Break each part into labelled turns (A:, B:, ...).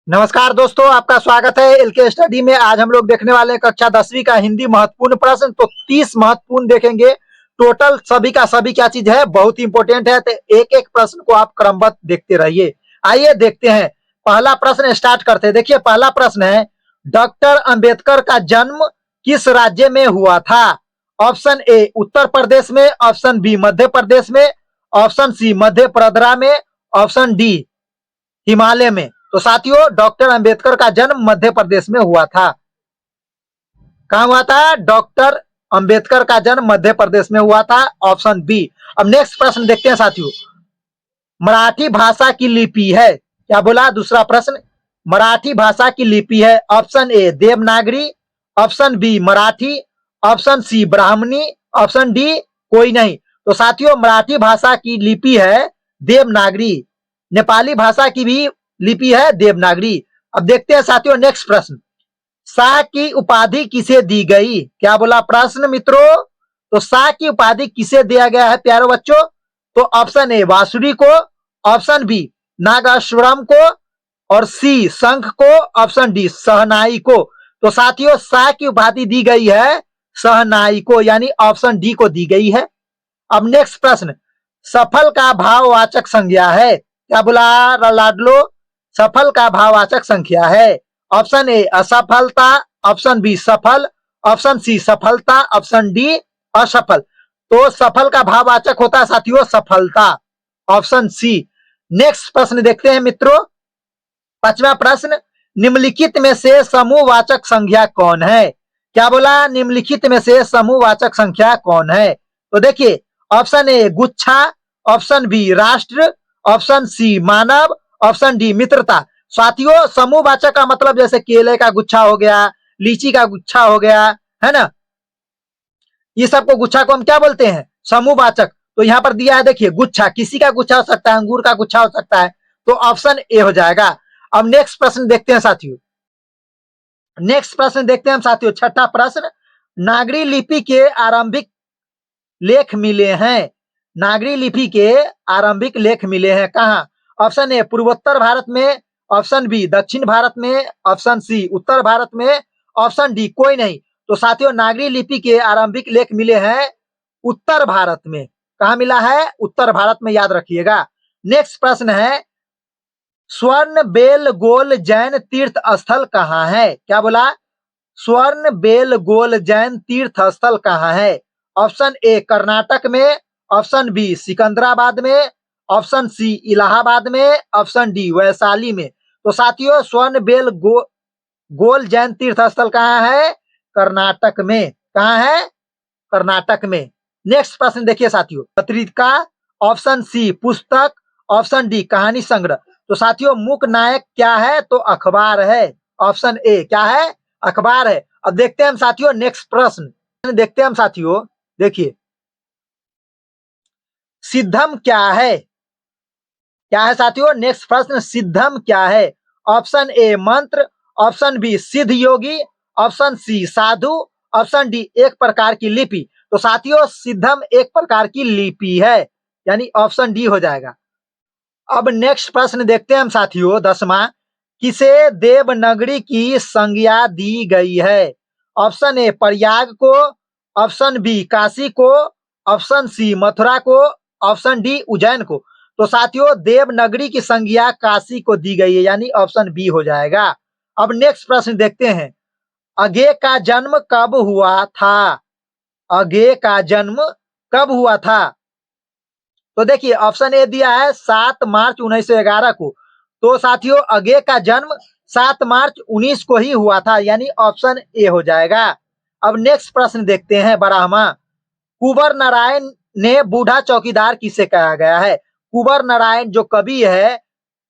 A: नमस्कार दोस्तों, आपका स्वागत है एलके स्टडी में। आज हम लोग देखने वाले हैं कक्षा 10वीं का हिंदी महत्वपूर्ण प्रश्न। तो 30 महत्वपूर्ण देखेंगे टोटल। सभी का सभी क्या चीज है, बहुत इंपॉर्टेंट है। तो एक एक प्रश्न को आप क्रमबद्ध देखते रहिए। आइए देखते हैं, पहला प्रश्न स्टार्ट करते हैं। देखिए पहला प्रश्न है, डॉक्टर अंबेडकर का जन्म किस राज्य में हुआ था? ऑप्शन ए उत्तर प्रदेश में, ऑप्शन बी मध्य प्रदेश में, ऑप्शन सी मध्य प्रदेश में, ऑप्शन डी हिमालय में। तो साथियों, डॉक्टर अंबेडकर का जन्म मध्य प्रदेश में हुआ था। कहां हुआ था? डॉक्टर अंबेडकर का जन्म मध्य प्रदेश में हुआ था, ऑप्शन बी। अब नेक्स्ट प्रश्न देखते हैं साथियों, मराठी भाषा की लिपि है, क्या बोला? दूसरा प्रश्न, मराठी भाषा की लिपि है। Option A Devanagari, option B Marathi, option C Brahmani, option D कोई नहीं। तो साथियों, मराठी भाषा की लिपि है देवनागरी। नेपाली भाषा की भी लिपि है देवनागरी। अब देखते हैं साथियों नेक्स्ट प्रश्न, शाह की उपाधि किसे दी गई? क्या बोला प्रश्न मित्रों? तो शाह की उपाधि किसे दिया गया है प्यारे बच्चों? तो ऑप्शन ए वासुरी को, ऑप्शन बी नागाश्वरम को, और सी शंख को, ऑप्शन डी सहनाई को। तो साथियों, शाह की उपाधि दी गई है सहनाई को, यानी ऑप्शन डी को दी गई है। अब नेक्स्ट प्रश्न, सफल का भाववाचक संज्ञा है, क्या बोला लाडलो? सफल का भाववाचक संख्या है। ऑप्शन ए असफलता, ऑप्शन बी सफल, ऑप्शन सी सफलता, ऑप्शन डी असफल। तो सफल का भाववाचक होता है साथियों सफलता, ऑप्शन सी। नेक्स्ट प्रश्न देखते हैं मित्रों, पांचवा प्रश्न, निम्नलिखित में से समूहवाचक संख्या कौन है? क्या बोला? निम्नलिखित में से समूहवाचक संख्या कौन है? तो देखिए, ऑप्शन ए गुच्छा, ऑप्शन बी राष्ट्र, ऑप्शन सी मानव, ऑप्शन डी मित्रता। साथियों, समूहवाचक का मतलब जैसे केले का गुच्छा हो गया, लीची का गुच्छा हो गया, है ना, ये सबको गुच्छा को हम क्या बोलते हैं? समूहवाचक। तो यहाँ पर दिया है देखिए, गुच्छा, किसी का गुच्छा हो सकता है, अंगूर का गुच्छा हो सकता है, तो ऑप्शन ए हो जाएगा। अब नेक्स्ट प्रश्न देखते हैं साथियों, नेक्स्ट प्रश्न देखते हैं हम साथियों, छठा प्रश्न, नागरी लिपि के आरंभिक लेख मिले हैं। नागरी लिपि के आरंभिक लेख मिले हैं कहां? ऑप्शन ए पूर्वोत्तर भारत में, ऑप्शन बी दक्षिण भारत में, ऑप्शन सी उत्तर भारत में, ऑप्शन डी कोई नहीं। तो साथियों, नागरी लिपि के आरंभिक लेख मिले हैं उत्तर भारत में। कहा मिला है? उत्तर भारत में, याद रखिएगा। नेक्स्ट प्रश्न है, स्वर्ण बेलगोल जैन तीर्थ स्थल कहाँ है? क्या बोला? स्वर्ण बेलगोल जैन तीर्थ स्थल कहाँ है? ऑप्शन ए कर्नाटक में, ऑप्शन बी सिकंदराबाद में, ऑप्शन सी इलाहाबाद में, ऑप्शन डी वैशाली में। तो साथियों, स्वर्ण बेल गोल जैन तीर्थ स्थल कहाँ है? कर्नाटक में। कहाँ है? कर्नाटक में। नेक्स्ट प्रश्न देखिए साथियों, पत्रिका, ऑप्शन सी पुस्तक, ऑप्शन डी कहानी संग्रह। तो साथियों, मुख्य नायक क्या है? तो अखबार है, ऑप्शन ए क्या है? अखबार है। अब देखते हैं हम साथियों नेक्स्ट प्रश्न, देखते हैं हम साथियों, देखिए सिद्धम क्या है? क्या है साथियों? नेक्स्ट प्रश्न, सिद्धम क्या है? ऑप्शन ए मंत्र, ऑप्शन बी सिद्ध योगी, ऑप्शन सी साधु, ऑप्शन डी एक प्रकार की लिपि। तो साथियों, सिद्धम एक प्रकार की लिपि है, यानी ऑप्शन डी हो जाएगा। अब नेक्स्ट प्रश्न देखते हैं हम साथियों, 10वां, किसे देवनागरी की संज्ञा दी गई है? ऑप्शन ए प्रयाग को, ऑप्शन बी काशी को, ऑप्शन सी मथुरा को, ऑप्शन डी उज्जैन को। तो साथियों, देवनागरी की संज्ञा काशी को दी गई है, यानी ऑप्शन बी हो जाएगा। अब नेक्स्ट प्रश्न देखते हैं, अगे का जन्म कब हुआ था? अगे का जन्म कब हुआ था? तो देखिए, ऑप्शन ए दिया है 7 मार्च 1911 को। तो साथियों, अगे का जन्म 7 मार्च 19 को ही हुआ था, यानी ऑप्शन ए हो जाएगा। अब नेक्स्ट प्रश्न देखते हैं, 12वां, कुंवर नारायण ने बूढ़ा चौकीदार किसे कहा गया है? कुंवर नारायण जो कवि है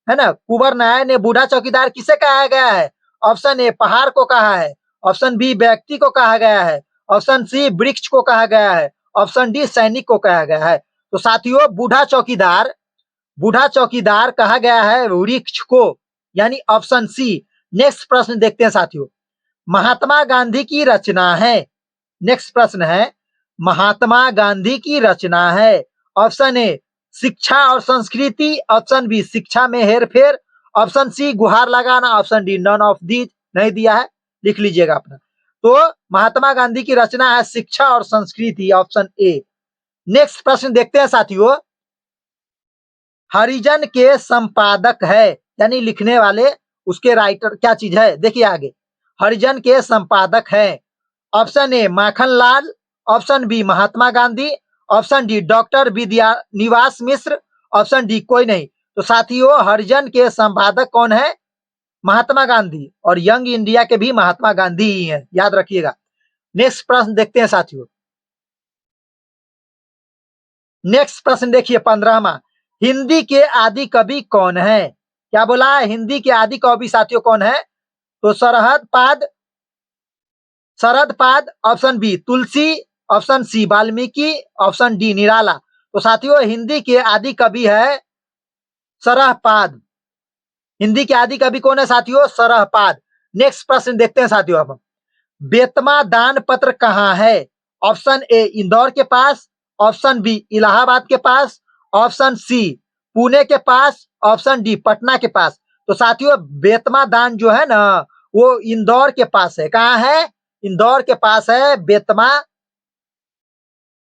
A: ना, कुंवर नारायण ने बूढ़ा चौकीदार किसे कहा गया है? ऑप्शन ए पहाड़ को कहा है, ऑप्शन बी व्यक्ति को कहा गया है, ऑप्शन सी वृक्ष को कहा गया है, ऑप्शन डी सैनिक को कहा गया है। तो साथियों, बूढ़ा चौकीदार कहा गया है वृक्ष को, यानी ऑप्शन सी। नेक्स्ट प्रश्न देखते हैं साथियों, महात्मा गांधी की रचना है। नेक्स्ट प्रश्न है, महात्मा गांधी की रचना है। ऑप्शन ए शिक्षा और संस्कृति, ऑप्शन बी शिक्षा में हेरफेर, ऑप्शन सी गुहार लगाना, option D none of these, नहीं दिया है, लिख लीजिएगा अपना। तो महात्मा गांधी की रचना है शिक्षा और संस्कृति, ऑप्शन ए। नेक्स्ट प्रश्न देखते हैं साथियों, हरिजन के संपादक है यानी लिखने वाले, उसके राइटर क्या चीज है, देखिए आगे। हरिजन के संपादक है, option A Makhanlal, option B Mahatma Gandhi, option D doctor Vidya Niwas Mishra, option D कोई नहीं। तो साथियों हरिजन के संपादक कौन है, महात्मा गांधी, और यंग इंडिया के भी महात्मा गांधी ही हैं, याद रखिएगा। नेक्स्ट प्रश्न देखते हैं साथियों। नेक्स्ट प्रश्न देखिए 15वां, हिंदी के आदि कवि कौन है, क्या बोला है, हिंदी के आदि कवि साथियों कौन है, तो शरद पाद, option B Tulsi, option C Valmiki, option D Nirala. तो साथियों हिंदी के आदि कवि है सरहपाद, हिंदी के आदि कवि कौन है साथियों, सरहपाद। नेक्स्ट प्रश्न देखते हैं साथियों अब, बेतमा दान पत्र कहाँ है, ऑप्शन ए इंदौर के पास, ऑप्शन बी इलाहाबाद के पास, ऑप्शन सी पुणे के पास, ऑप्शन डी पटना के पास। तो साथियों बेतमा दान जो है ना वो इंदौर के पास है, कहाँ है, इंदौर के पास है, बेतमा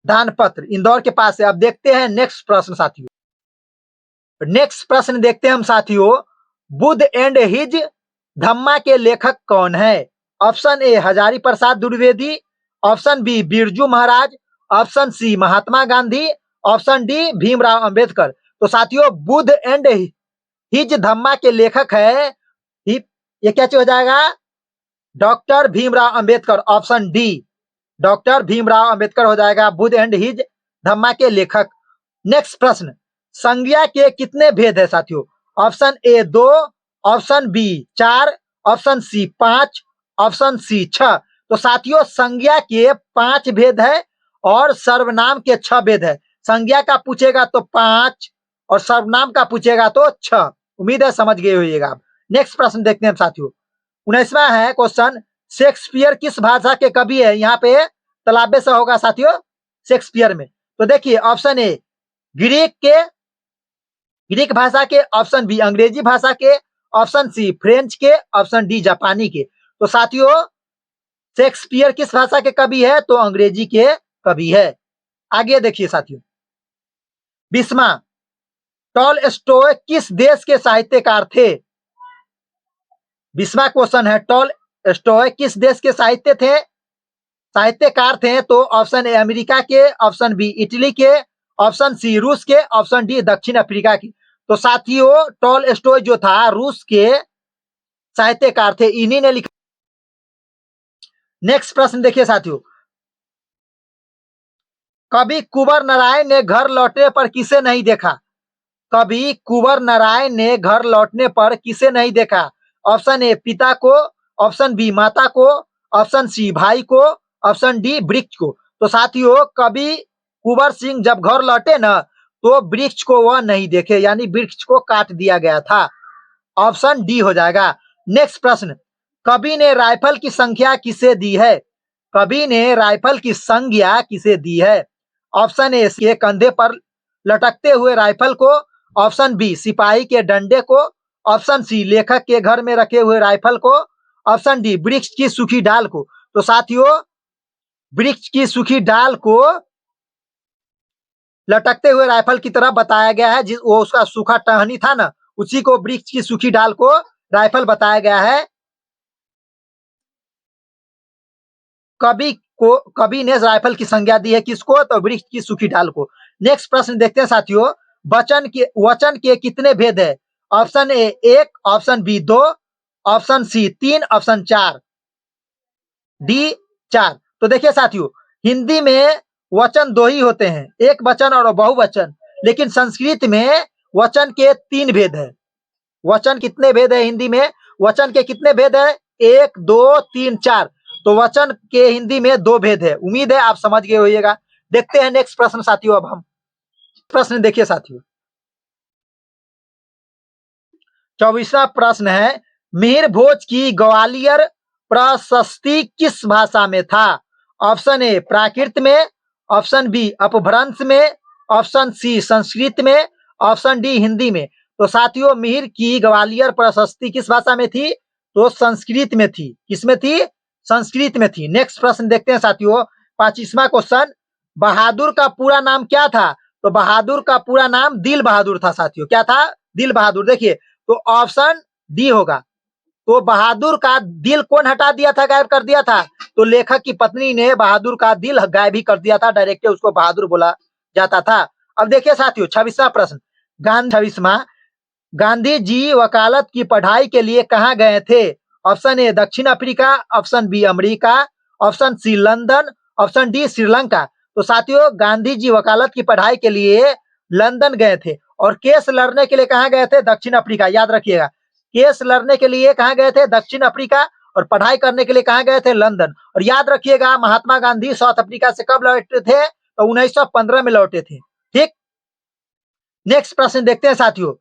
A: दान पत्र इंदौर के पास है। अब देखते हैं नेक्स्ट प्रश्न साथियों, नेक्स्ट प्रश्न देखते हैं हम साथियों, बुद्ध एंड हिज धम्मा के लेखक कौन है, option A Hazari Prasad Dwivedi, option B Birju Maharaj, option C Mahatma Gandhi, option D Bhimrao Ambedkar. तो साथियों बुद्ध एंड हिज धम्मा के लेखक है, ये क्या हो जाएगा, doctor Bhimrao Ambedkar, option D doctor Bhimrao Ambedkar हो जाएगा बुद्ध एंड हिज धम्मा के लेखक। नेक्स्ट प्रश्न, संज्ञा के कितने भेद है साथियों, option A 2, option B 4, option C 5, option C 6। तो साथियों संज्ञा के 5 भेद है और सर्वनाम के 6 भेद है। संज्ञा का पूछेगा तो 5 और सर्वनाम का पूछेगा तो 6। उम्मीद है समझ गए होइएगा आप। नेक्स्ट प्रश्न देखते हैं साथियों, 19वां है क्वेश्चन, शेक्सपियर किस भाषा के कवि है, यहाँ पे तालाबे से होगा साथियों शेक्सपियर में। तो देखिए ऑप्शन ए ग्रीक भाषा के, ऑप्शन बी अंग्रेजी भाषा के, ऑप्शन सी फ्रेंच के, ऑप्शन डी जापानी के। तो साथियों शेक्सपियर किस भाषा के कवि है, तो अंग्रेजी के कवि है। आगे देखिए साथियों, 20वां, टॉलस्टॉय किस देश के साहित्यकार थे, 20वां क्वेश्चन है, टॉलस्टॉय किस देश के साहित्यकार थे। तो ऑप्शन ए अमेरिका के, ऑप्शन बी इटली के, ऑप्शन सी रूस के, ऑप्शन डी दक्षिण अफ्रीका की। तो साथियों टॉलस्टॉय जो था रूस के साहित्यकार थे, इन्हीं ने लिखा। नेक्स्ट प्रश्न देखिए साथियों, कवि कुंवर नारायण ने घर लौटने पर किसे नहीं देखा, कवि कुंवर नारायण ने घर लौटने पर किसे नहीं देखा, ऑप्शन ए पिता को, ऑप्शन बी माता को, ऑप्शन सी भाई को, ऑप्शन डी वृक्ष को। तो साथियों कवि कुंवर सिंह जब घर लौटे ना तो वृक्ष को वह नहीं देखे, यानी वृक्ष को काट दिया गया था, ऑप्शन डी हो जाएगा। नेक्स्ट प्रश्न, कवि ने राइफल की संख्या किसे दी है, कवि ने राइफल की संज्ञा किसे दी है, ऑप्शन ए के कंधे पर लटकते हुए राइफल को, ऑप्शन बी सिपाही के डंडे को, ऑप्शन सी लेखक के घर में रखे हुए राइफल को, ऑप्शन डी वृक्ष की सूखी डाल को। तो साथियों वृक्ष की सूखी डाल को लटकते हुए राइफल की तरह बताया गया है, जिस वो उसका सूखा टहनी था ना उसी को वृक्ष की सूखी डाल को राइफल बताया गया है। कवि ने राइफल की संज्ञा दी है किसको, तो वृक्ष की सूखी डाल को। नेक्स्ट प्रश्न देखते हैं साथियों, वचन के कितने भेद है, option A 1, option B 2, option C 3, option 4 D 4। तो देखिए साथियों हिंदी में वचन 2 ही होते हैं, एक वचन और बहुवचन, लेकिन संस्कृत में वचन के 3 भेद है। वचन कितने भेद है हिंदी में, वचन के कितने भेद है, 1, 2, 3, 4। तो वचन के हिंदी में 2 भेद है। उम्मीद है आप समझ गए होइएगा। देखते हैं नेक्स्ट प्रश्न साथियों, अब हम प्रश्न देखिए साथियों, 24वां प्रश्न है, मिहिर भोज की ग्वालियर प्रशस्ति किस भाषा में था, ऑप्शन ए प्राकृत में, ऑप्शन बी अपभ्रंश में, ऑप्शन सी संस्कृत में, ऑप्शन डी हिंदी में। तो साथियों मिहिर की ग्वालियर प्रशस्ति किस भाषा में थी? तो संस्कृत में थी। किसमें थी? संस्कृत में थी। नेक्स्ट प्रश्न देखते हैं साथियों, 25वां क्वेश्चन, बहादुर का पूरा नाम क्या था? तो बहादुर का पूरा नाम दिल बहादुर था साथियों। क्या था? दिल बहादुर। देखिए तो ऑप्शन डी होगा। तो बहादुर का दिल कौन हटा दिया था, गायब कर दिया था? तो लेखक की पत्नी ने बहादुर का दिल गायब ही कर दिया था, डायरेक्ट उसको बहादुर बोला जाता था। अब देखिए साथियों 26वां प्रश्न, 26वां, गांधी जी वकालत की पढ़ाई के लिए कहाँ गए थे? ऑप्शन ए दक्षिण Africa, option B America, option C London, option D Sri Lanka. तो साथियों गांधी जी वकालत की पढ़ाई के लिए लंदन गए थे और केस लड़ने के लिए कहाँ गए थे? दक्षिण अफ्रीका। याद रखिएगा, केस लड़ने के लिए कहाँ गए थे? दक्षिण अफ्रीका, और पढ़ाई करने के लिए कहाँ गए थे? लंदन। और याद रखिएगा महात्मा गांधी साउथ अफ्रीका से कब लौटे थे? तो 1915 में लौटे थे। ठीक, नेक्स्ट प्रश्न देखते हैं साथियों,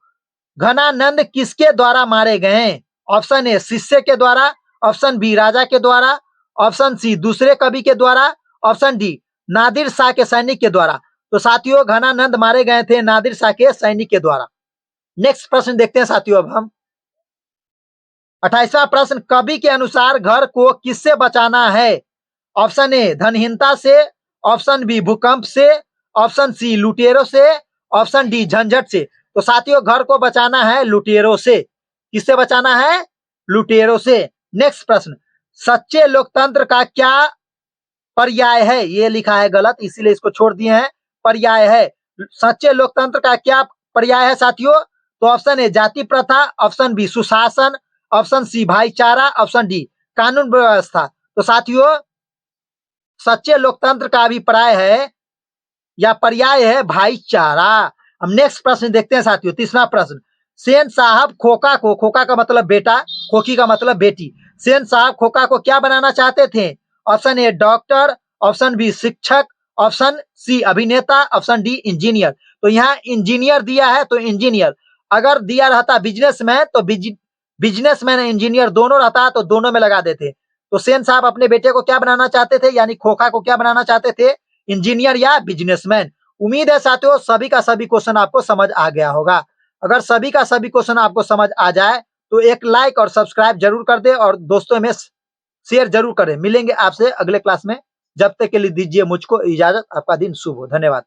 A: घनानंद किसके द्वारा मारे गए? ऑप्शन ए शिष्य के द्वारा, ऑप्शन बी राजा के द्वारा, ऑप्शन सी दूसरे कवि के द्वारा, ऑप्शन डी नादिर शाह के सैनिक के द्वारा। तो साथियों घनानंद मारे गए थे नादिर शाह के सैनिक के द्वारा। नेक्स्ट प्रश्न देखते हैं साथियों अब हम, 28वां प्रश्न, कवि के अनुसार घर को किससे बचाना है? ऑप्शन ए धनहीनता से, ऑप्शन बी भूकंप से, ऑप्शन सी लुटेरों से, ऑप्शन डी झंझट से। तो साथियों घर को बचाना है लुटेरों से। किससे बचाना है? लुटेरों से। नेक्स्ट प्रश्न, सच्चे लोकतंत्र का क्या पर्याय है? ये लिखा है गलत, इसीलिए इसको छोड़ दिए हैं। पर्याय है, सच्चे लोकतंत्र का क्या पर्याय है साथियों? तो ऑप्शन ए जाति प्रथा, ऑप्शन बी सुशासन, ऑप्शन सी भाईचारा, ऑप्शन डी कानून व्यवस्था। तो साथियों सच्चे लोकतंत्र का अभिप्राय है या पर्याय है भाईचारा। हम नेक्स्ट प्रश्न देखते हैं साथियों, 30वां प्रश्न, सेन साहब खोका को, खोका का मतलब बेटा, खोकी का मतलब बेटी, सेन साहब खोका को क्या बनाना चाहते थे? Option A doctor, option B शिक्षक, ऑप्शन सी अभिनेता, ऑप्शन डी इंजीनियर। तो यहाँ इंजीनियर दिया है तो इंजीनियर, अगर दिया रहता बिजनेसमैन तो बिजनेसमैन इंजीनियर दोनों रहता तो दोनों में लगा देते। तो सेन साहब अपने बेटे को क्या बनाना चाहते थे, यानी खोखा को क्या बनाना चाहते थे? इंजीनियर या बिजनेसमैन। उम्मीद है साथियों सभी का सभी क्वेश्चन आपको समझ आ गया होगा। अगर सभी का सभी क्वेश्चन आपको समझ आ जाए तो एक लाइक और सब्सक्राइब जरूर कर दे और दोस्तों में शेयर जरूर करें। मिलेंगे आपसे अगले क्लास में, जब तक के लिए दीजिए मुझको इजाजत। आपका दिन शुभ हो। धन्यवाद।